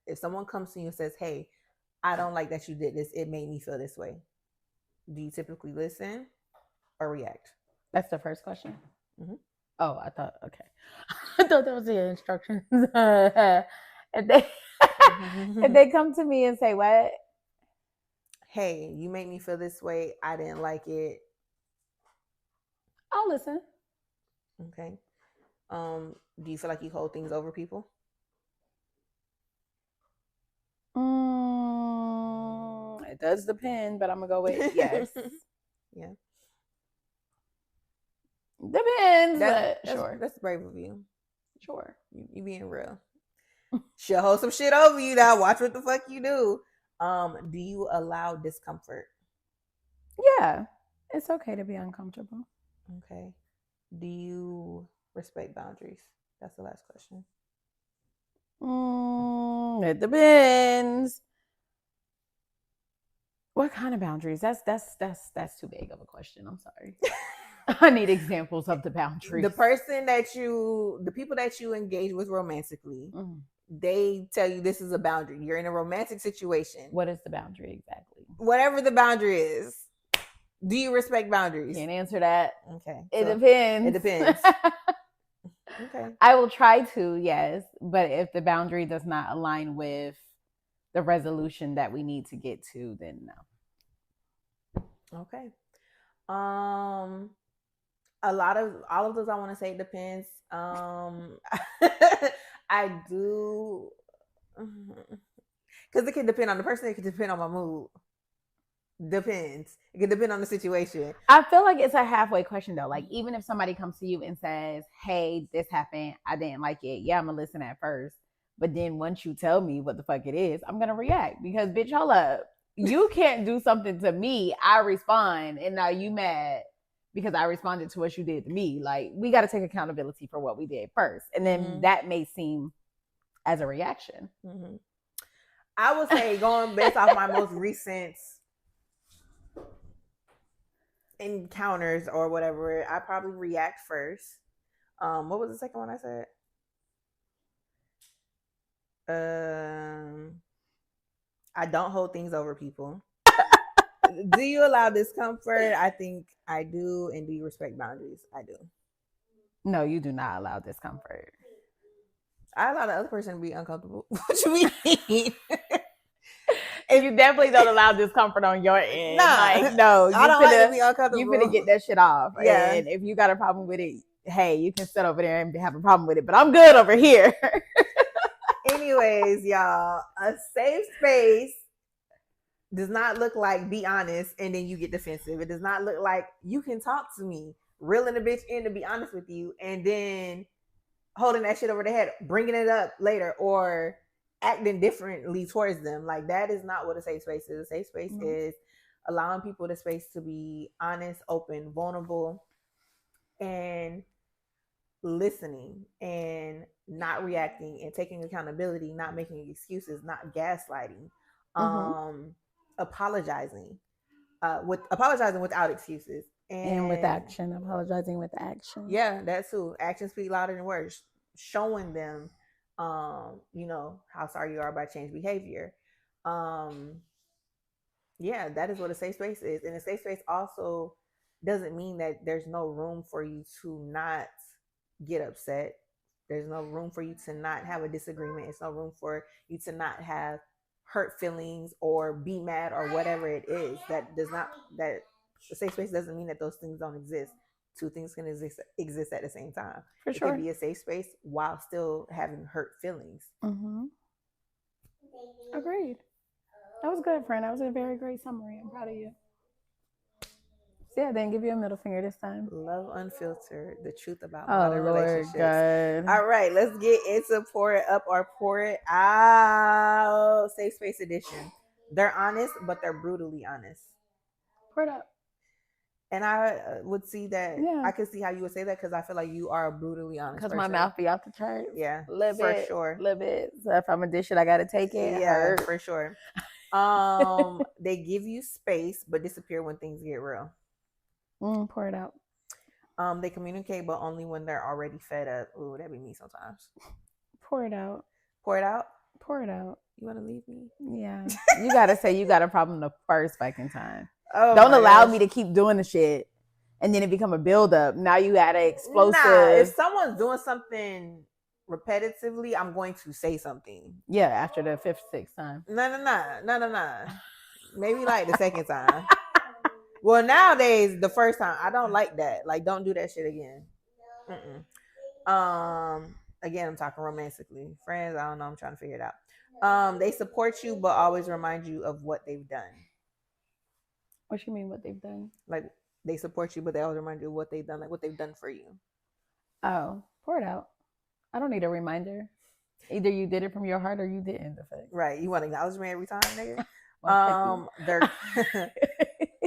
if someone comes to you and says, hey, I don't like that you did this, it made me feel this way. Do you typically listen or react? That's the first question. Mm-hmm. Oh, I thought that was the instructions. If they come to me and say, what? Hey, you made me feel this way. I didn't like it. I'll listen. Okay. Do you feel like you hold things over people? It does depend, but I'm gonna go with yes. Yeah. Depends, sure. That's brave of you. Sure. You being real. She'll hold some shit over you now. Watch what the fuck you do. Do you allow discomfort? Yeah. It's okay to be uncomfortable. Okay. Do you respect boundaries? That's the last question. It depends. What kind of boundaries? That's too big of a question. I'm sorry. I need examples of the boundaries. The people that you engage with romantically, they tell you this is a boundary. You're in a romantic situation. What is the boundary exactly? Whatever the boundary is. Do you respect boundaries? Can't answer that. Okay. It depends. It depends. Okay. I will try to, yes. But if the boundary does not align with the resolution that we need to get to, then no. Okay. All of those I want to say it depends. I do, because it can depend on the person. It can depend on my mood. Depends. It can depend on the situation. I feel like it's a halfway question though. Like even if somebody comes to you and says, "Hey, this happened. I didn't like it." Yeah, I'm gonna listen at first, but then once you tell me what the fuck it is, I'm gonna react because bitch, hold up. You can't do something to me. I respond, and now you mad because I responded to what you did to me. Like, we got to take accountability for what we did first. And then that may seem as a reaction. I would say going based off my most recent encounters or whatever, I probably react first. What was the second one I said? I don't hold things over people. Do you allow discomfort? I think I do. And do you respect boundaries? I do. No, you do not allow discomfort. I allow the other person to be uncomfortable. What you mean? And you definitely don't allow discomfort on your end. Nah, like, no, I don't like to be uncomfortable. You finna get that shit off. Yeah. And if you got a problem with it, hey, you can sit over there and have a problem with it. But I'm good over here. Anyways, y'all, a safe space does not look like be honest and then you get defensive. It does not look like you can talk to me, reeling the bitch in to be honest with you, and then holding that shit over the head, bringing it up later, or acting differently towards them. Like, that is not what a safe space is. A safe space is allowing people the space to be honest, open, vulnerable, and listening and not reacting and taking accountability, not making excuses, not gaslighting, apologizing without excuses. And with action, apologizing with action. Yeah, that too. Actions speak louder than words. Showing them, how sorry you are about change behavior. Yeah, that is what a safe space is. And a safe space also doesn't mean that there's no room for you to not get upset. There's no room for you to not have a disagreement. It's no room for you to not have hurt feelings or be mad or whatever it is. That a safe space doesn't mean that those things don't exist. Two things can exist at the same time. For sure. It can be a safe space while still having hurt feelings. Agreed. That was good, friend. That was a very great summary. I'm proud of you. Yeah, then give you a middle finger this time. Love Unfiltered, the truth about modern relationships. God. All right, let's get into Pour It Up or Pour It Out. Safe Space Edition. They're honest, but they're brutally honest. Pour it up. And I would see that. Yeah. I could see how you would say that because I feel like you are a brutally honest person. Because my mouth be off the chart. Yeah, for sure. Little bit. So if I'm gonna dish it, I gotta take it. Yeah, for sure. They give you space, but disappear when things get real. Pour it out. They communicate, but only when they're already fed up. Ooh, that'd be me sometimes. Pour it out. Pour it out? Pour it out. You want to leave me? Yeah. You got to say you got a problem the first fucking time. Oh, don't allow me to keep doing the shit. And then it become a buildup. Now you got an explosive. Nah, if someone's doing something repetitively, I'm going to say something. Yeah, after the fifth, sixth time. No. Maybe like the second time. Well, nowadays, the first time, I don't like that. Like, don't do that shit again. Again, I'm talking romantically. Friends, I don't know. I'm trying to figure it out. They support you, but always remind you of what they've done. What you mean, what they've done? Like, they support you, but they always remind you of what they've done, like what they've done for you. Oh, pour it out. I don't need a reminder. Either you did it from your heart or you didn't. Right. You want acknowledgement every time, nigga?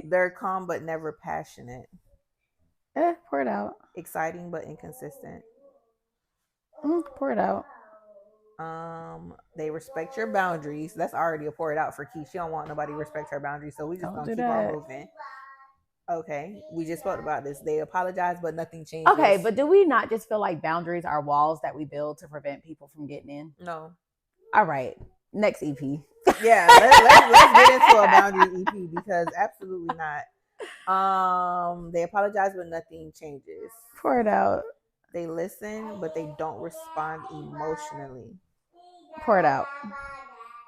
They're calm but never passionate. Pour it out. Exciting but inconsistent. Pour it out. They respect your boundaries. That's already a pour it out for Key. She don't want nobody to respect her boundaries, so we just gonna keep on moving. Okay, we just spoke about this. They apologize, but nothing changes. Okay, but do we not just feel like boundaries are walls that we build to prevent people from getting in? No. All right, next EP. Yeah, let's get into a boundary EP because absolutely not. They apologize, but nothing changes. Pour it out. They listen, but they don't respond emotionally. Pour it out.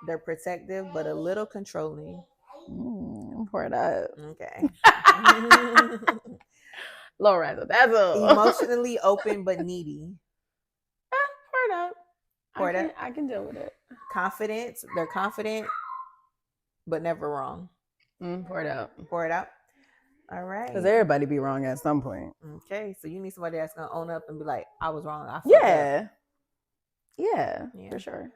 They're protective, but a little controlling. Pour it out. Okay. Low razzle dazzle. Emotionally open, but needy. Pour it out. Pour it out. I can deal with it. Confidence. They're confident, but never wrong. Pour it out. Pour it out. All right. Because everybody be wrong at some point. Okay. So you need somebody that's going to own up and be like, I was wrong. Yeah, for sure.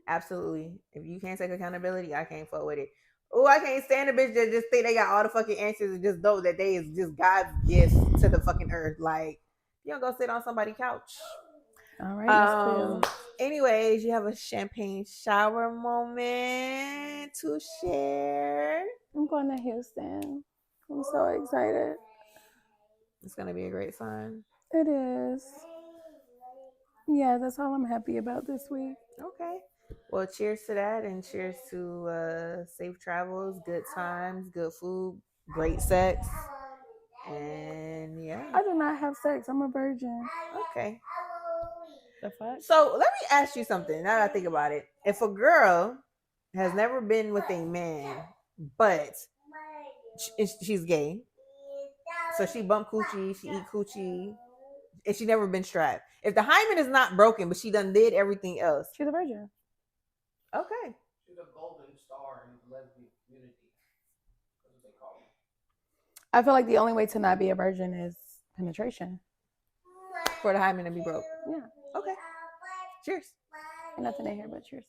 Absolutely. If you can't take accountability, I can't fuck with it. Oh, I can't stand a bitch that just think they got all the fucking answers and just know that they is just God's gift to the fucking earth. Like, you don't go sit on somebody's couch. All right. anyways, you have a champagne shower moment to share. I'm going to Houston. I'm so excited. It's gonna be a great fun. It is. Yeah, that's all I'm happy about this week. Okay. Well, cheers to that, and cheers to safe travels, good times, good food, great sex, and yeah. I do not have sex. I'm a virgin. Okay. The fuck? So let me ask you something. Now that I think about it, if a girl has never been with a man, but she's gay, so she bump coochie, she eat coochie, and she never been strapped. If the hymen is not broken, but she done did everything else, She's a virgin. okay. She's a golden star in the lesbian community. That's what they call them. I feel like the only way to not be a virgin is penetration. For the hymen to be broke. Yeah. Okay. Cheers. Nothing in here but cheers.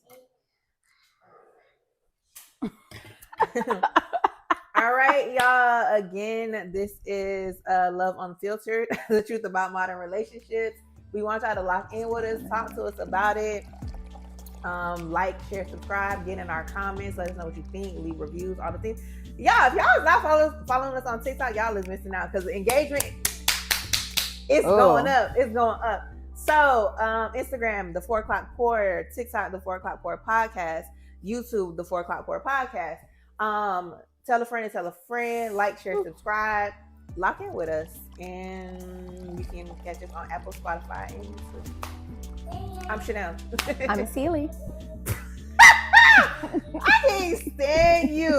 All right, y'all. Again, this is Love Unfiltered, the truth about modern relationships. We want y'all to lock in with us, talk to us about it. Like, share, subscribe, get in our comments, let us know what you think, leave reviews, all the things. Y'all, if y'all is not following us on TikTok, y'all is missing out because the engagement is going up. It's going up. So, Instagram, the 4 O'Clock Pour, TikTok, the 4 O'Clock Pour Podcast, YouTube, the 4 O'Clock Pour Podcast. Tell a friend to tell a friend, like, share, subscribe, lock in with us, and you can catch us on Apple, Spotify, and YouTube. I'm Chanel. I'm Celie. I can't stand you.